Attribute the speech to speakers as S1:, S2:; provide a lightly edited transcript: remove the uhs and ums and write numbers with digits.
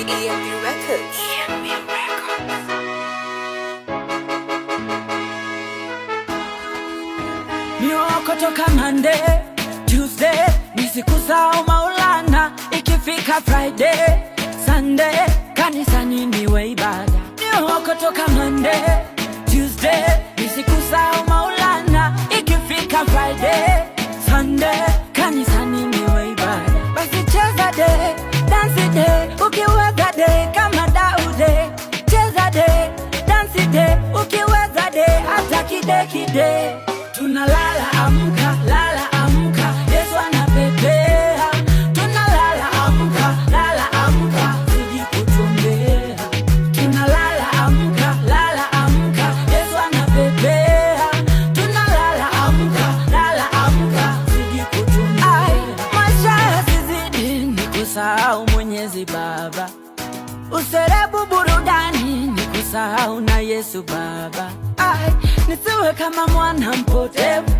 S1: EMB Records.
S2: Mioko toka Monday, Tuesday, nisikuzao Maulana. Ikifika Friday, Sunday, kanisani niwe ibada. Mioko toka Monday, Tuesday, nisikuzao Maulana. Ikifika Friday, Sunday, kanisani niwe ibada. Basi cheza day, dance day, ukiweza day kama Daude. Cheza day, dance day, ukiweza day hata kide. Tunalala amka, lala amka, Yesu anapepea. Tunalala amka, lala amka, siji kutumbea. Tunalala amka, lala amka, Yesu anapepea. Tunalala amka, lala amka, siji kutumbea. Maisha yasizidi nikusahau Mwenyezi Baba. Userebu burudani nikusahau na Yesu Baba. Nisiwe kama mwana mpotevu,